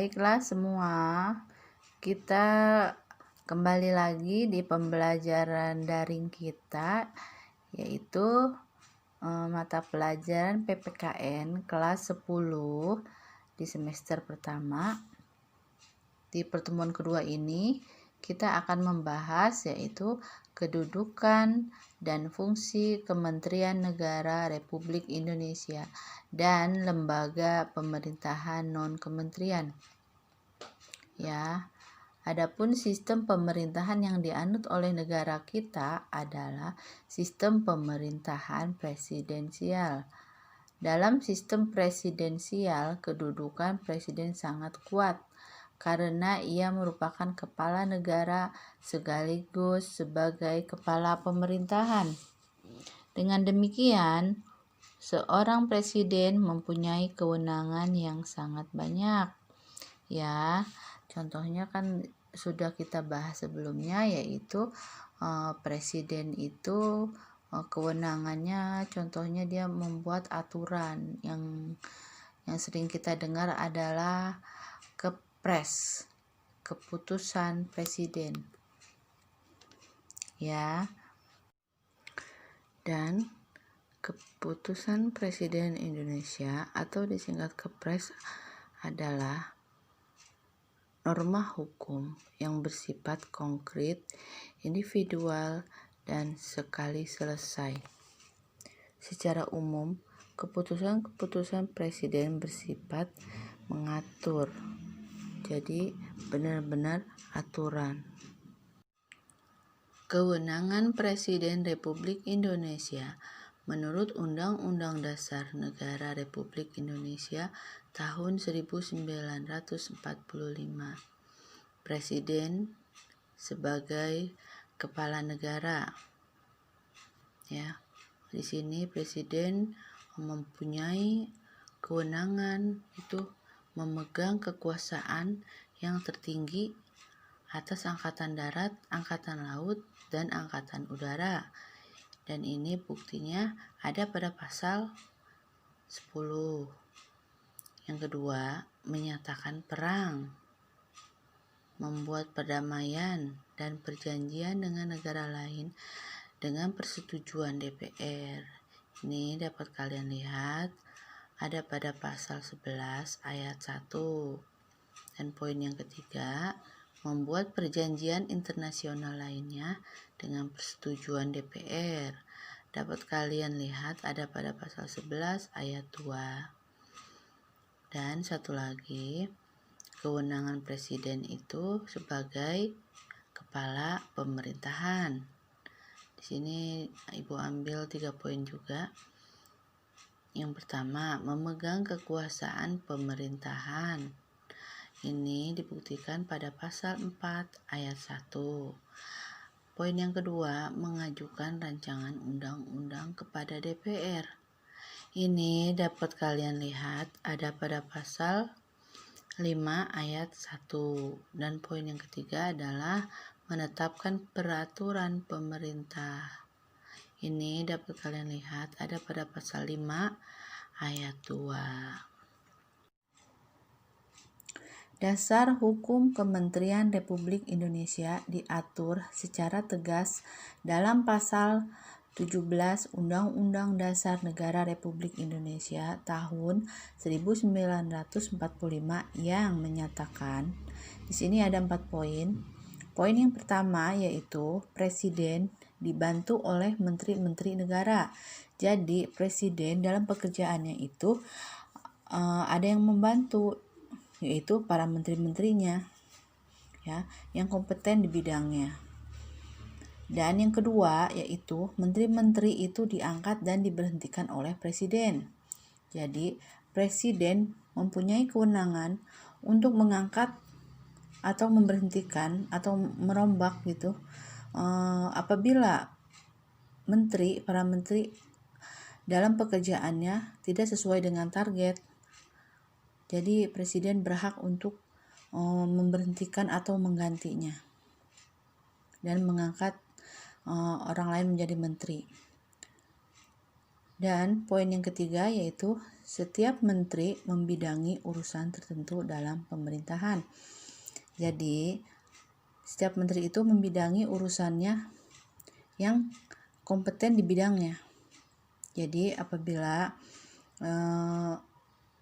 Baiklah semua, kita kembali lagi di pembelajaran daring kita, yaitu mata pelajaran PPKN kelas 10 di semester pertama. Di pertemuan kedua ini, kita akan membahas yaitu kedudukan dan fungsi Kementerian Negara Republik Indonesia dan lembaga pemerintahan non-kementerian. Ya, adapun sistem pemerintahan yang dianut oleh negara kita adalah sistem pemerintahan presidensial. Dalam sistem presidensial, kedudukan presiden sangat kuat karena ia merupakan kepala negara sekaligus sebagai kepala pemerintahan. Dengan demikian, seorang presiden mempunyai kewenangan yang sangat banyak. Ya, contohnya kan sudah kita bahas sebelumnya, yaitu presiden itu kewenangannya, contohnya dia membuat aturan. Yang sering kita dengar adalah Kepres, keputusan presiden. Ya. Dan keputusan Presiden Indonesia atau disingkat Kepres adalah norma hukum yang bersifat konkret, individual, dan sekali selesai. Secara umum, keputusan-keputusan presiden bersifat mengatur. Jadi benar-benar aturan. Kewenangan Presiden Republik Indonesia menurut Undang-Undang Dasar Negara Republik Indonesia tahun 1945. Presiden sebagai kepala negara. Ya. Di sini presiden mempunyai kewenangan itu memegang kekuasaan yang tertinggi atas angkatan darat, angkatan laut, dan angkatan udara. Dan ini buktinya ada pada pasal 10. Yang kedua, menyatakan perang, membuat perdamaian dan perjanjian dengan negara lain dengan persetujuan DPR. Ini dapat kalian lihat ada pada pasal 11 ayat 1. Dan poin yang ketiga, membuat perjanjian internasional lainnya dengan persetujuan DPR. Dapat kalian lihat ada pada pasal 11 ayat 2. Dan satu lagi, kewenangan presiden itu sebagai kepala pemerintahan. Di sini Ibu ambil 3 poin juga. Yang pertama, memegang kekuasaan pemerintahan. Ini dibuktikan pada pasal 4 ayat 1. Poin yang kedua, mengajukan rancangan undang-undang kepada DPR. Ini dapat kalian lihat ada pada pasal 5 ayat 1. Dan poin yang ketiga adalah menetapkan peraturan pemerintah. Ini dapat kalian lihat ada pada pasal 5 ayat 2. Dasar Hukum Kementerian Republik Indonesia diatur secara tegas dalam pasal 17 Undang-Undang Dasar Negara Republik Indonesia tahun 1945 yang menyatakan, di sini ada 4 poin. Poin yang pertama yaitu presiden dibantu oleh menteri-menteri negara. Jadi presiden dalam pekerjaannya itu ada yang membantu, yaitu para menteri-menterinya, ya, yang kompeten di bidangnya. Dan yang kedua yaitu menteri-menteri itu diangkat dan diberhentikan oleh presiden. Jadi presiden mempunyai kewenangan untuk mengangkat atau memberhentikan atau merombak gitu apabila para menteri dalam pekerjaannya tidak sesuai dengan target. Jadi presiden berhak untuk memberhentikan atau menggantinya dan mengangkat orang lain menjadi menteri. Dan poin yang ketiga yaitu setiap menteri membidangi urusan tertentu dalam pemerintahan. Jadi, setiap menteri itu membidangi urusannya yang kompeten di bidangnya. Jadi, apabila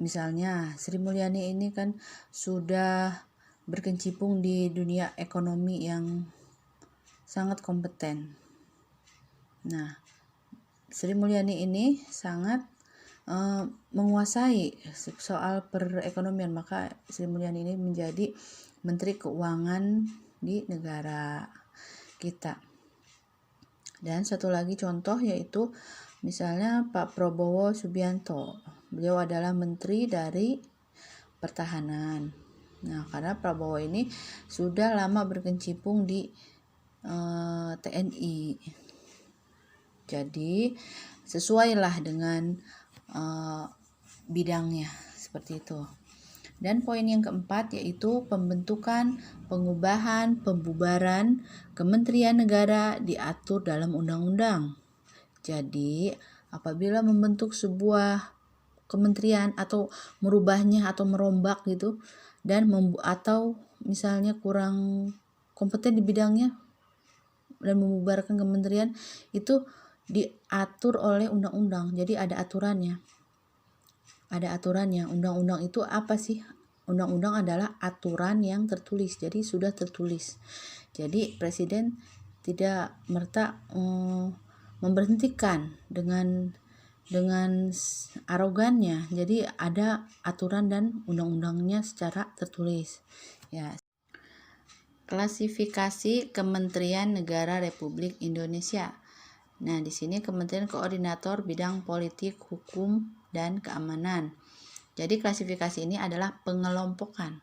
misalnya Sri Mulyani ini kan sudah berkecimpung di dunia ekonomi yang sangat kompeten. Nah, Sri Mulyani ini sangat menguasai soal perekonomian, maka Sri Mulyani ini menjadi Menteri Keuangan di negara kita. Dan satu lagi contoh yaitu misalnya Pak Prabowo Subianto. Beliau adalah Menteri dari Pertahanan. Nah, karena Prabowo ini sudah lama berkecimpung di TNI. Jadi sesuailah dengan bidangnya seperti itu. Dan poin yang keempat yaitu pembentukan, pengubahan, pembubaran kementerian negara diatur dalam undang-undang. Jadi apabila membentuk sebuah kementerian atau merubahnya atau merombak gitu dan atau misalnya kurang kompeten di bidangnya dan membubarkan kementerian, itu diatur oleh undang-undang. Jadi ada aturannya. Undang-undang itu apa sih? Undang-undang adalah aturan yang tertulis. Jadi sudah tertulis. Jadi presiden tidak merta memberhentikan dengan arogannya. Jadi ada aturan dan undang-undangnya secara tertulis. Ya. Klasifikasi Kementerian Negara Republik Indonesia. Nah, di sini Kementerian Koordinator Bidang Politik, Hukum, dan Keamanan. Jadi klasifikasi ini adalah pengelompokan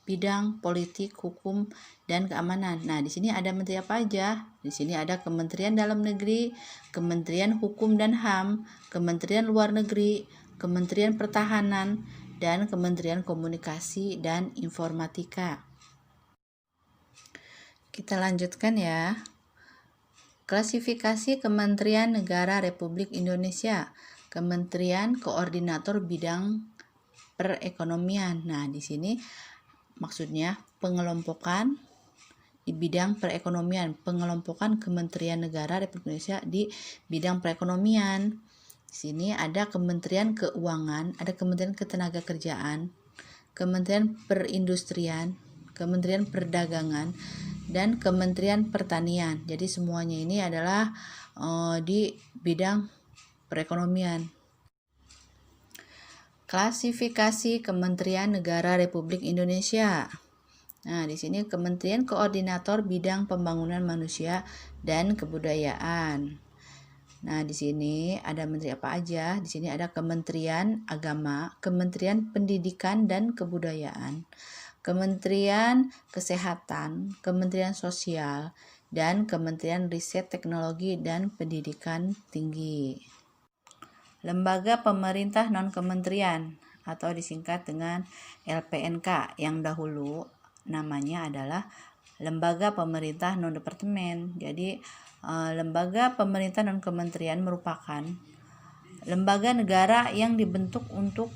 bidang politik, hukum, dan keamanan. Nah, di sini ada menteri apa aja? Di sini ada Kementerian Dalam Negeri, Kementerian Hukum dan HAM, Kementerian Luar Negeri, Kementerian Pertahanan, dan Kementerian Komunikasi dan Informatika. Kita lanjutkan ya. Klasifikasi Kementerian Negara Republik Indonesia. Kementerian Koordinator Bidang Perekonomian. Nah, di sini maksudnya pengelompokan di bidang perekonomian, pengelompokan Kementerian Negara Republik Indonesia di bidang perekonomian. Di sini ada Kementerian Keuangan, ada Kementerian Ketenagakerjaan, Kementerian Perindustrian, Kementerian Perdagangan, dan Kementerian Pertanian. Jadi semuanya ini adalah di bidang perekonomian. Klasifikasi Kementerian Negara Republik Indonesia. Nah, di sini Kementerian Koordinator Bidang Pembangunan Manusia dan Kebudayaan. Nah, di sini ada menteri apa aja? Di sini ada Kementerian Agama, Kementerian Pendidikan dan Kebudayaan, Kementerian Kesehatan, Kementerian Sosial, dan Kementerian Riset Teknologi dan Pendidikan Tinggi. Lembaga Pemerintah Non-Kementerian atau disingkat dengan LPNK yang dahulu namanya adalah Lembaga Pemerintah Non-Departemen. Jadi Lembaga Pemerintah Non-Kementerian merupakan lembaga negara yang dibentuk untuk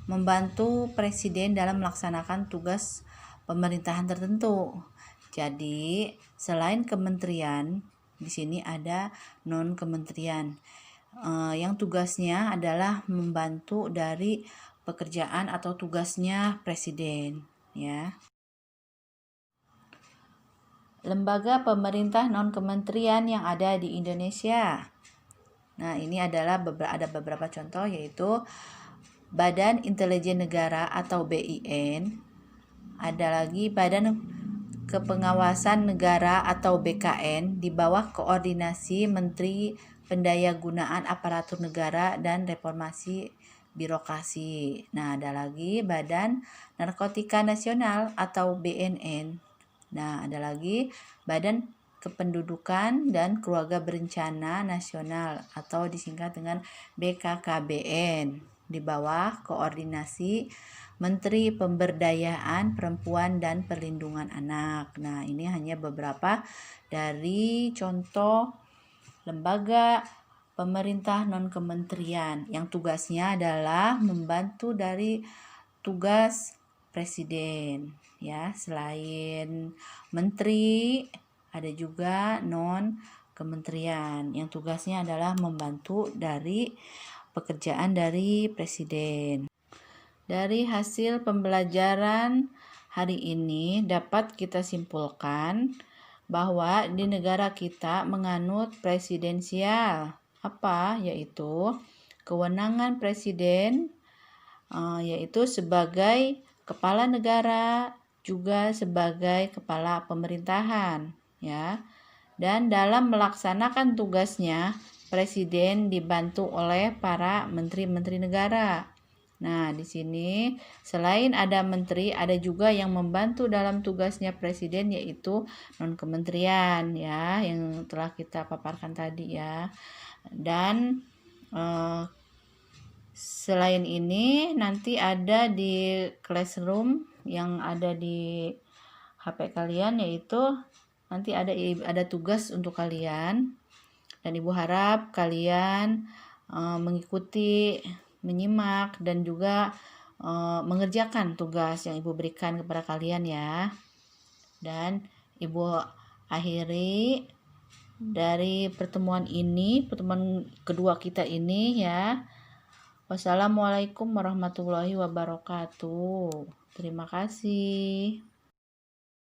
membantu presiden dalam melaksanakan tugas pemerintahan tertentu. Jadi selain kementerian, di sini ada non-kementerian yang tugasnya adalah membantu dari pekerjaan atau tugasnya presiden, ya. Lembaga pemerintah non-kementerian yang ada di Indonesia. Nah, ini adalah ada beberapa contoh, yaitu Badan Intelijen Negara atau BIN, ada lagi Badan Kepengawasan Negara atau BKN di bawah koordinasi Menteri Pendayagunaan Aparatur Negara dan Reformasi Birokrasi. Nah, ada lagi Badan Narkotika Nasional atau BNN. Nah, ada lagi Badan Kependudukan dan Keluarga Berencana Nasional atau disingkat dengan BKKBN di bawah koordinasi Menteri Pemberdayaan Perempuan dan Perlindungan Anak. Nah, ini hanya beberapa dari contoh lembaga pemerintah non-kementerian yang tugasnya adalah membantu dari tugas presiden ya. Selain menteri, ada juga non-kementerian yang tugasnya adalah membantu dari pekerjaan dari presiden. Dari hasil pembelajaran hari ini dapat kita simpulkan bahwa di negara kita menganut presidensial. Apa? Yaitu kewenangan presiden yaitu sebagai kepala negara, juga sebagai kepala pemerintahan ya. Dan dalam melaksanakan tugasnya, presiden dibantu oleh para menteri-menteri negara. Nah, di sini selain ada menteri, ada juga yang membantu dalam tugasnya presiden, yaitu non-kementerian ya, yang telah kita paparkan tadi ya. Dan selain ini nanti ada di classroom yang ada di HP kalian, yaitu nanti ada tugas untuk kalian, dan Ibu harap kalian mengikuti, menyimak, dan juga mengerjakan tugas yang Ibu berikan kepada kalian ya. Dan Ibu akhiri dari pertemuan kedua kita ini ya. Wassalamualaikum warahmatullahi wabarakatuh. Terima kasih.